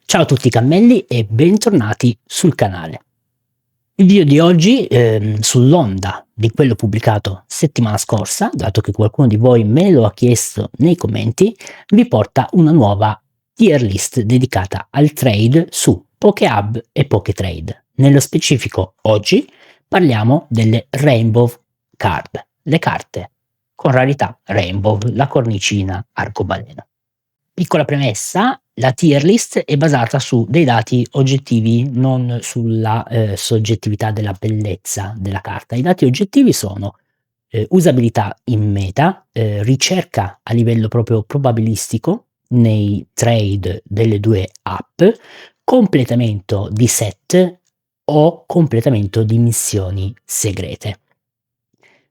Ciao a tutti cammelli e bentornati sul canale. Il video di oggi, sull'onda di quello pubblicato settimana scorsa, dato che qualcuno di voi me lo ha chiesto nei commenti, vi porta una nuova tier list dedicata al trade su PokeHub e PokeTrade. Nello specifico oggi parliamo delle Rainbow Card, le carte con rarità Rainbow, la cornicina arcobaleno. Piccola premessa, la tier list è basata su dei dati oggettivi, non sulla soggettività della bellezza della carta. I dati oggettivi sono usabilità in meta, ricerca a livello proprio probabilistico nei trade delle due app, completamento di set o completamento di missioni segrete.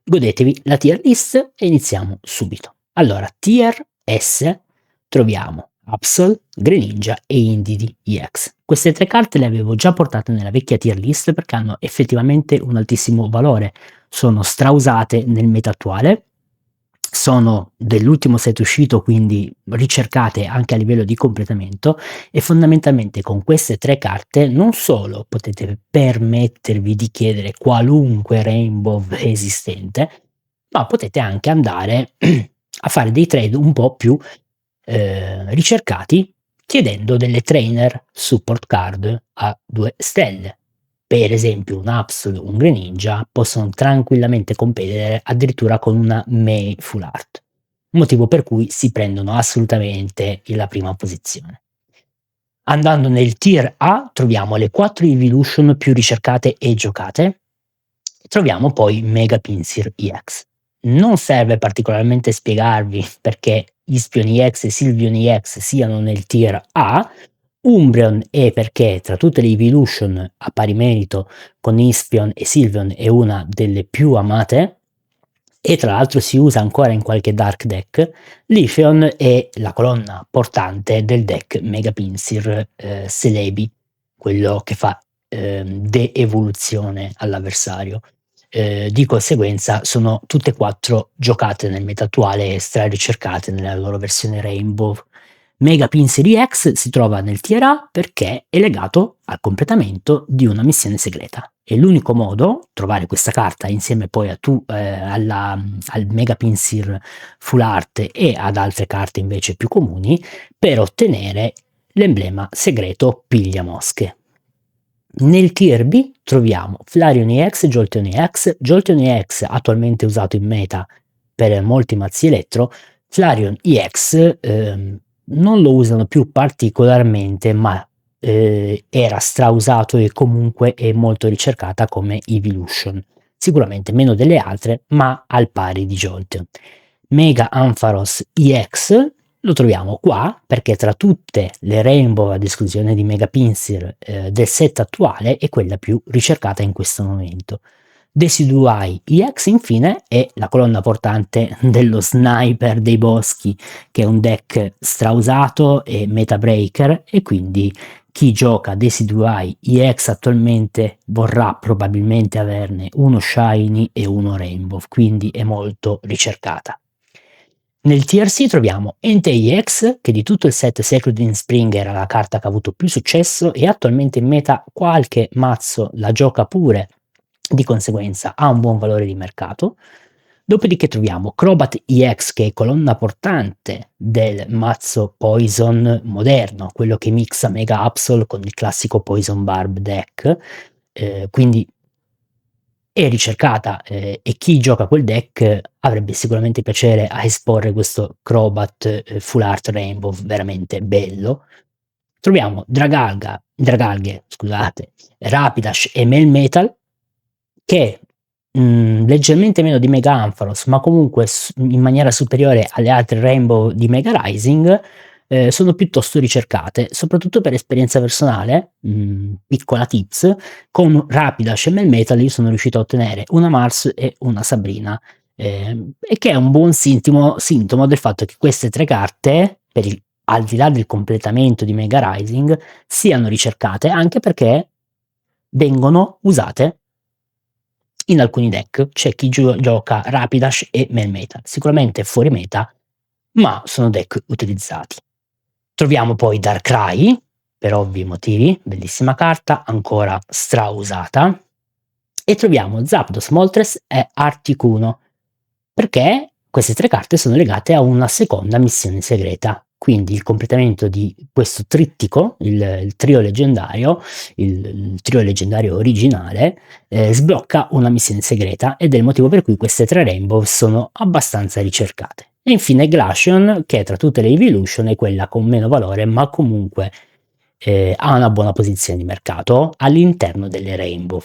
Godetevi la tier list e iniziamo subito. Allora, tier S troviamo Absol, Greninja e Indeedee EX. Queste tre carte le avevo già portate nella vecchia tier list perché hanno effettivamente un altissimo valore. Sono strausate nel meta attuale, sono dell'ultimo set uscito, quindi ricercate anche a livello di completamento, e fondamentalmente con queste tre carte non solo potete permettervi di chiedere qualunque Rainbow esistente, ma potete anche andare a fare dei trade un po' più ricercati, chiedendo delle trainer support card a 2 stelle. Per esempio un Absol, un Greninja possono tranquillamente competere addirittura con una Mei Full Art, motivo per cui si prendono assolutamente la prima posizione. Andando nel tier A troviamo le 4 Evolution più ricercate e giocate, troviamo poi Mega Pinsir EX. Non serve particolarmente spiegarvi perché Ispion EX e Sylveon EX siano nel tier A. Umbreon è perché tra tutte le Evolution a pari merito con Ispion e Sylveon è una delle più amate e tra l'altro si usa ancora in qualche dark deck. Leafeon è la colonna portante del deck Mega Pinsir Celebi, quello che fa de-evoluzione all'avversario. Di conseguenza sono tutte e 4 giocate nel meta attuale e stra-ricercate nella loro versione Rainbow. Mega Pinsir EX si trova nel tier A perché è legato al completamento di una missione segreta. E l'unico modo, trovare questa carta insieme poi al Mega Pinsir Full Art e ad altre carte invece più comuni, per ottenere l'emblema segreto Piglia Mosche. Nel tier B troviamo Flareon EX e Jolteon EX. Jolteon EX attualmente usato in meta per molti mazzi elettro. Flareon EX non lo usano più particolarmente, ma era strausato e comunque è molto ricercata come Evolution. Sicuramente meno delle altre, ma al pari di Jolteon. Mega Ampharos EX lo troviamo qua perché tra tutte le Rainbow, ad esclusione di Mega Pinsir del set attuale, è quella più ricercata in questo momento. Decidueye EX infine è la colonna portante dello Sniper dei boschi, che è un deck strausato e meta breaker, e quindi chi gioca Decidueye EX attualmente vorrà probabilmente averne uno Shiny e uno Rainbow, quindi è molto ricercata. Nel tier C troviamo Entei EX, che di tutto il set Sacred in Spring era la carta che ha avuto più successo e attualmente in meta qualche mazzo la gioca pure, di conseguenza ha un buon valore di mercato. Dopodiché troviamo Crobat EX, che è colonna portante del mazzo Poison moderno, quello che mixa Mega Absol con il classico Poison Barb deck, quindi è ricercata e chi gioca quel deck avrebbe sicuramente piacere a esporre questo Crobat Full Art Rainbow veramente bello. Troviamo Dragalge, scusate, Rapidash e Melmetal, che leggermente meno di Mega Ampharos, ma comunque in maniera superiore alle altre Rainbow di Mega Rising, sono piuttosto ricercate, soprattutto per esperienza personale. Piccola tips: con Rapidash e Melmetal io sono riuscito a ottenere una Mars e una Sabrina, e che è un buon sintomo del fatto che queste tre carte, al di là del completamento di Mega Rising, siano ricercate, anche perché vengono usate in alcuni deck. C'è chi gioca Rapidash e Melmetal, sicuramente fuori meta, ma sono deck utilizzati. Troviamo poi Darkrai, per ovvi motivi, bellissima carta, ancora strausata. E troviamo Zapdos, Moltres e Articuno, perché queste 3 carte sono legate a una seconda missione segreta. Quindi il completamento di questo trittico, il trio leggendario, il trio leggendario originale, sblocca una missione segreta ed è il motivo per cui queste 3 Rainbow sono abbastanza ricercate. E infine Glaceon, che tra tutte le Evolution è quella con meno valore, ma comunque ha una buona posizione di mercato all'interno delle Rainbow.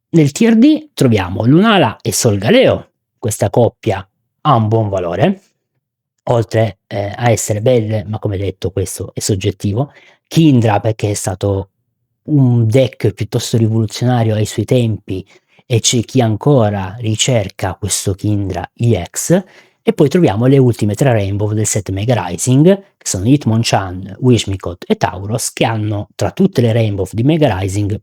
Nel tier D troviamo Lunala e Solgaleo. Questa coppia ha un buon valore, oltre a essere belle, ma come detto questo è soggettivo. Kindra perché è stato un deck piuttosto rivoluzionario ai suoi tempi e c'è chi ancora ricerca questo Kindra EX. E poi troviamo le ultime 3 Rainbow del set Mega Rising, che sono Hitmonchan, Wishmicott e Tauros, che hanno tra tutte le Rainbow di Mega Rising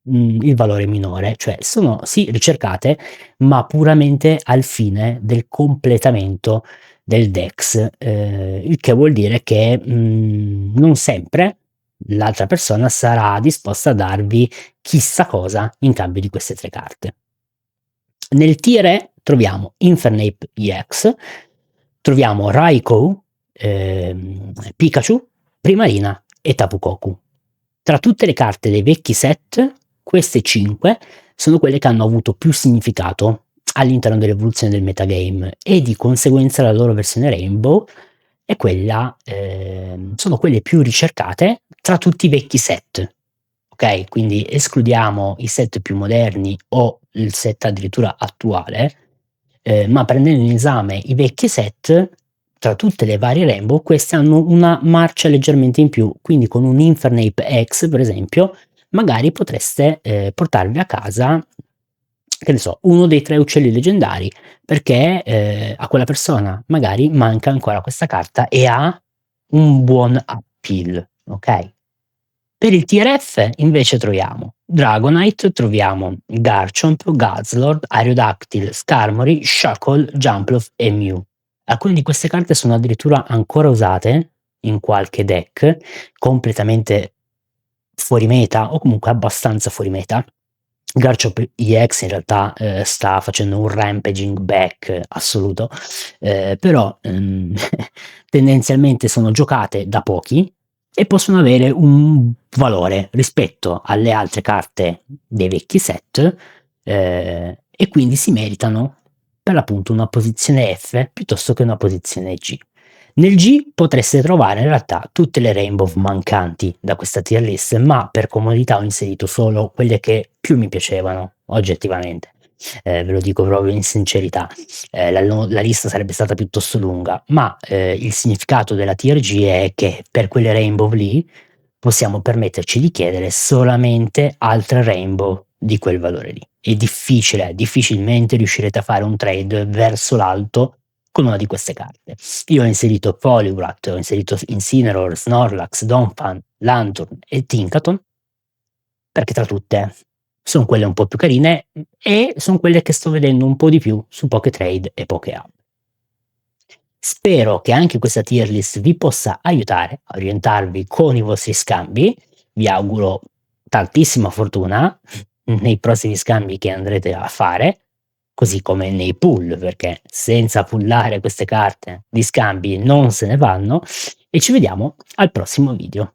il valore minore, cioè sono sì ricercate, ma puramente al fine del completamento del Dex, il che vuol dire che non sempre l'altra persona sarà disposta a darvi chissà cosa in cambio di queste 3 carte. Nel tier E troviamo Infernape EX, troviamo Raikou, Pikachu, Primarina e Tapu Koko. Tra tutte le carte dei vecchi set, queste 5 sono quelle che hanno avuto più significato all'interno dell'evoluzione del metagame e di conseguenza la loro versione Rainbow è quella, sono quelle più ricercate tra tutti i vecchi set. Ok, quindi escludiamo i set più moderni o il set addirittura attuale, ma prendendo in esame i vecchi set, tra tutte le varie Rainbow, queste hanno una marcia leggermente in più. Quindi con un Infernape X, per esempio, magari potreste portarvi a casa, che ne so, uno dei 3 uccelli leggendari, perché a quella persona magari manca ancora questa carta e ha un buon appeal, ok? Per il tier F invece troviamo Dragonite, troviamo Garchomp, Guzzlord, Aerodactyl, Skarmory, Shuckle, Jumpluff e Mew. Alcune di queste carte sono addirittura ancora usate in qualche deck, completamente fuori meta o comunque abbastanza fuori meta. Garchomp EX in realtà sta facendo un rampaging back assoluto, però tendenzialmente sono giocate da pochi e possono avere un valore rispetto alle altre carte dei vecchi set, e quindi si meritano per l'appunto una posizione F piuttosto che una posizione G. Nel G potreste trovare in realtà tutte le Rainbow mancanti da questa tier list, ma per comodità ho inserito solo quelle che più mi piacevano, oggettivamente. Ve lo dico proprio in sincerità. La lista sarebbe stata piuttosto lunga, ma il significato della tier G è che per quelle Rainbow lì possiamo permetterci di chiedere solamente altre Rainbow di quel valore lì. È difficile, difficilmente riuscirete a fare un trade verso l'alto con una di queste carte. Io ho inserito Poliwrath, ho inserito Incineroar, Snorlax, Donphan, Lanturn e Tinkaton, perché tra tutte sono quelle un po' più carine e sono quelle che sto vedendo un po' di più su Pokétrade e Pokéhub. Spero che anche questa tier list vi possa aiutare a orientarvi con i vostri scambi. Vi auguro tantissima fortuna nei prossimi scambi che andrete a fare, così come nei pull, perché senza pullare queste carte di scambi non se ne vanno. E ci vediamo al prossimo video.